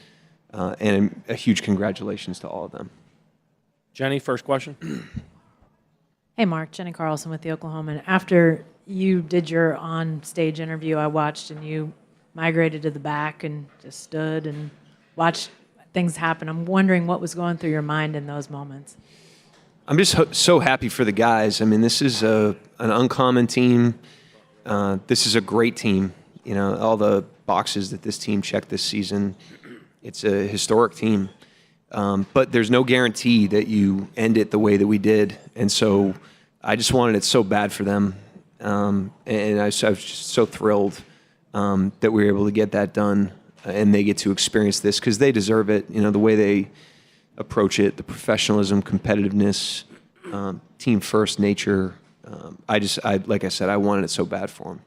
and a huge congratulations to all of them. Jenny, first question. Hey, Mark. Jenny Carlson with the Oklahoman. After you did your on-stage interview, I watched, and you migrated to the back and just stood and watched things happen. I'm wondering what was going through your mind in those moments. I'm just so happy for the guys. I mean, this is an uncommon team. This is a great team. All the boxes that this team checked this season, it's a historic team. But there's no guarantee that you end it the way that we did. And so I just wanted it so bad for them. And I was just so thrilled that we were able to get that done, and they get to experience this because they deserve it. The way they approach it, the professionalism, competitiveness, team first nature. Like I said, I wanted it so bad for them.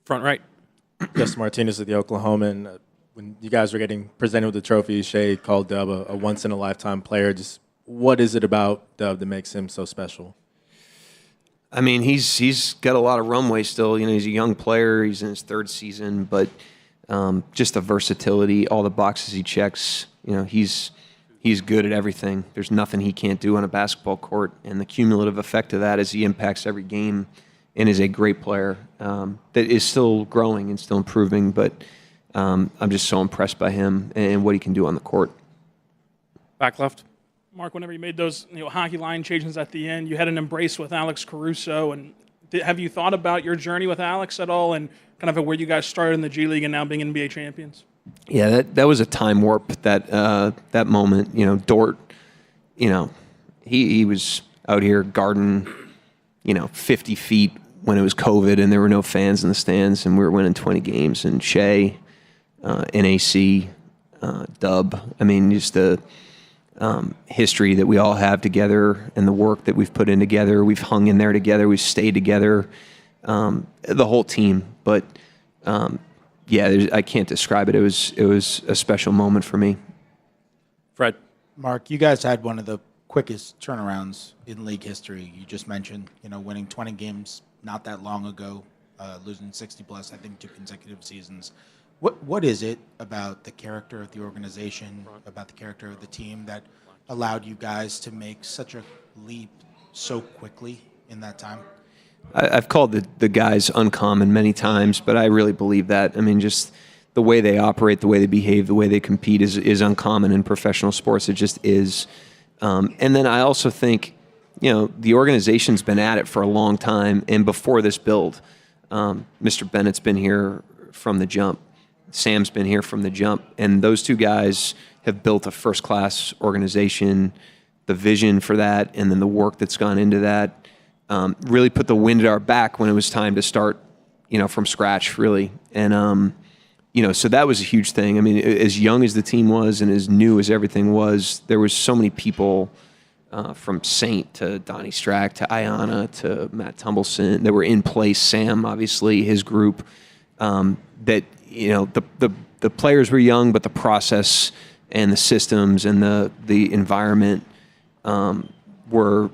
Front right. Justin Martinez of the Oklahoman. When you guys were getting presented with the trophy, Shea called Dub a once-in-a-lifetime player. Just what is it about Dub that makes him so special? I mean, he's got a lot of runway still. He's a young player. He's in his third season, but just the versatility, all the boxes he checks. He's good at everything. There's nothing he can't do on a basketball court, and the cumulative effect of that is he impacts every game and is a great player that is still growing and still improving. But I'm just so impressed by him and what he can do on the court. Back left. Mark, whenever you made those hockey line changes at the end, you had an embrace with Alex Caruso. And have you thought about your journey with Alex at all, and kind of where you guys started in the G League and now being NBA champions? Yeah, that was a time warp. That moment, Dort, he was out here guarding, 50 feet when it was COVID and there were no fans in the stands, and we were winning 20 games. And Shea, NAC, Dub. I mean, just history that we all have together and the work that we've put in together. We've hung in there together. We've stayed together, the whole team. But I can't describe it. It was a special moment for me. Fred. Mark, you guys had one of the quickest turnarounds in league history. You just mentioned, winning 20 games not that long ago, losing 60 plus, I think 2 consecutive seasons. What is it about the character of the organization, about the character of the team that allowed you guys to make such a leap so quickly in that time? I've called the guys uncommon many times, but I really believe that. I mean, just the way they operate, the way they behave, the way they compete is uncommon in professional sports. It just is. And then I also think, the organization's been at it for a long time. And before this build, Mr. Bennett's been here from the jump. Sam's been here from the jump. And those 2 guys have built a first-class organization, the vision for that, and then the work that's gone into that. Really put the wind at our back when it was time to start, from scratch, really. And, so that was a huge thing. I mean, as young as the team was and as new as everything was, there was so many people from Saint to Donnie Strack to Ayanna to Matt Tumbleson that were in place. Sam, obviously, his group, that, the players were young, but the process and the systems and the environment were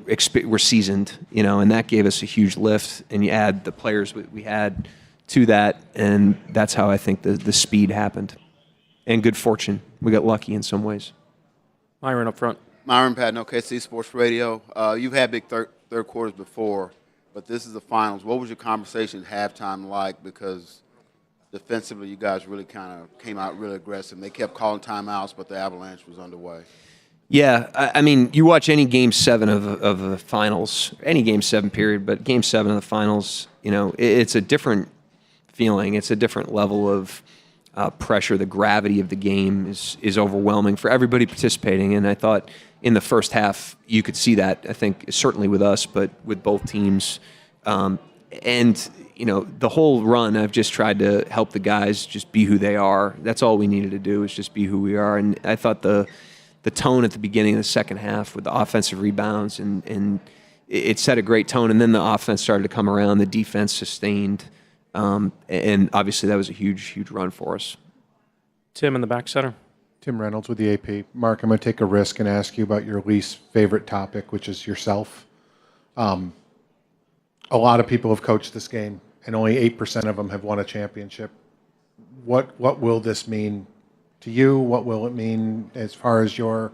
seasoned, and that gave us a huge lift. And you add the players we had to that, and that's how I think the speed happened. And good fortune. We got lucky in some ways. Myron up front. Myron Patton, OKC Sports Radio. You've had big third quarters before, but this is the finals. What was your conversation at halftime like? Because defensively, you guys really kind of came out really aggressive. They kept calling timeouts, but the avalanche was underway. Yeah, I mean, you watch any Game 7 of the finals, any Game 7 period, but Game 7 of the finals, it's a different feeling. It's a different level of pressure. The gravity of the game is overwhelming for everybody participating. And I thought in the first half, you could see that, I think, certainly with us, but with both teams. And the whole run, I've just tried to help the guys just be who they are. That's all we needed to do is just be who we are. And I thought the tone at the beginning of the second half with the offensive rebounds and it set a great tone. And then the offense started to come around. The defense sustained. And obviously that was a huge, huge run for us. Tim in the back center. Tim Reynolds with the AP. Mark, I'm going to take a risk and ask you about your least favorite topic, which is yourself. A lot of people have coached this game, and only 8% of them have won a championship. What will this mean to you? What will it mean as far as your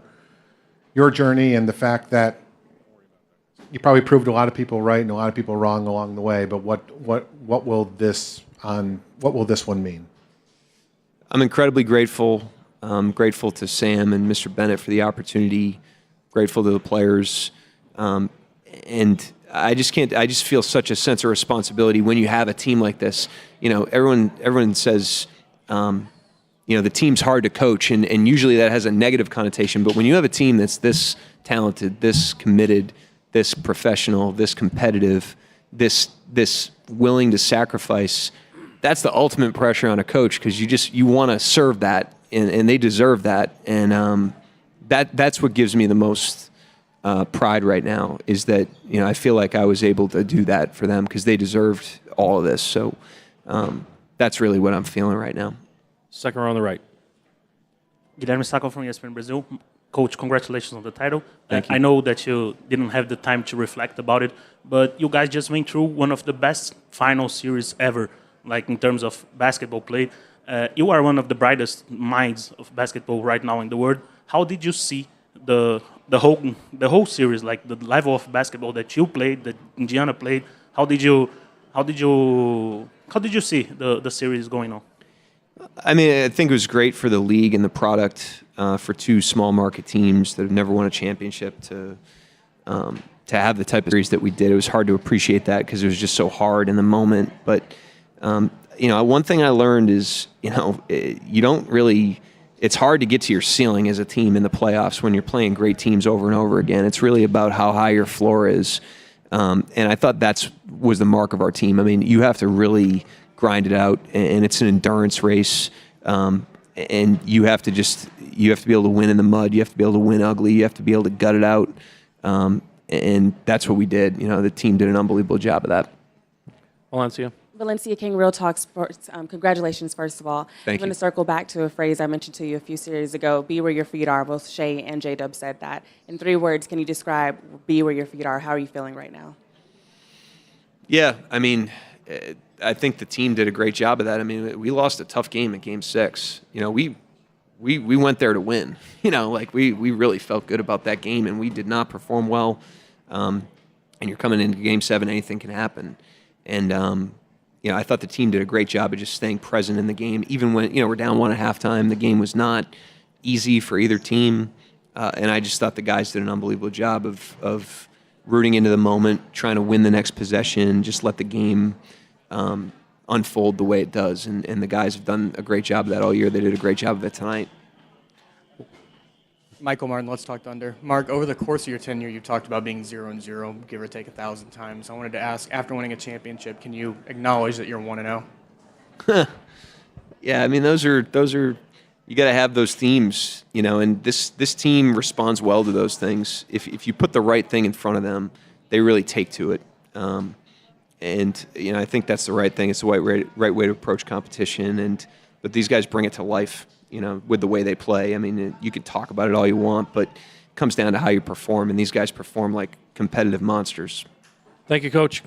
journey and the fact that you probably proved a lot of people right and a lot of people wrong along the way? But what will this one mean? I'm incredibly grateful. Grateful to Sam and Mr. Bennett for the opportunity. Grateful to the players, and I just feel such a sense of responsibility when you have a team like this. Everyone says, the team's hard to coach, and usually that has a negative connotation. But when you have a team that's this talented, this committed, this professional, this competitive, this willing to sacrifice, that's the ultimate pressure on a coach because you want to serve that, and they deserve that, and that's what gives me the most pride right now is that I feel like I was able to do that for them because they deserved all of this. So that's really what I'm feeling right now. Second row on the right. Guilherme Sacco from ESPN Brazil. Coach, congratulations on the title. Thank you. I know that you didn't have the time to reflect about it, but you guys just went through one of the best final series ever, like in terms of basketball play. You are one of the brightest minds of basketball right now in the world. How did you see the whole series, like the level of basketball that you played, that Indiana played? How did you see the series going on? I mean, I think it was great for the league and the product for 2 small market teams that have never won a championship to have the type of series that we did. It was hard to appreciate that because it was just so hard in the moment. But one thing I learned is you don't really. It's hard to get to your ceiling as a team in the playoffs when you're playing great teams over and over again. It's really about how high your floor is, and I thought was the mark of our team. I mean, you have to really grind it out, and it's an endurance race. and you have to be able to win in the mud. You have to be able to win ugly. You have to be able to gut it out. And that's what we did. You know, the team did an unbelievable job of that. Valencia. Valencia King, Real Talk Sports. Congratulations, first of all. Thank I'm going you. to circle back to a phrase I mentioned to you a few series ago. Be where your feet are. Both Shay and J-Dub said that. In 3 words, can you describe be where your feet are? How are you feeling right now? Yeah, I mean, I think the team did a great job of that. I mean, we lost a tough game at Game 6. You know, we went there to win. You know, like we really felt good about that game, and we did not perform well. And you're coming into Game 7, anything can happen. And you know, I thought the team did a great job of just staying present in the game, even when we're down 1 at halftime. The game was not easy for either team, and I just thought the guys did an unbelievable job of rooting into the moment, trying to win the next possession, just let the game unfold the way it does. And the guys have done a great job of that all year. They did a great job of it tonight. Michael Martin, let's talk Thunder. Mark, over the course of your tenure, you've talked about being 0-0, give or take 1,000 times. I wanted to ask, after winning a championship, can you acknowledge that you're 1-0? Yeah, I mean, those are you got to have those themes, you know. And this team responds well to those things. If you put the right thing in front of them, they really take to it. And you know, I think that's the right thing. It's the right way to approach competition. But these guys bring it to life, you know, with the way they play. I mean, you can talk about it all you want, but it comes down to how you perform. And these guys perform like competitive monsters. Thank you, Coach.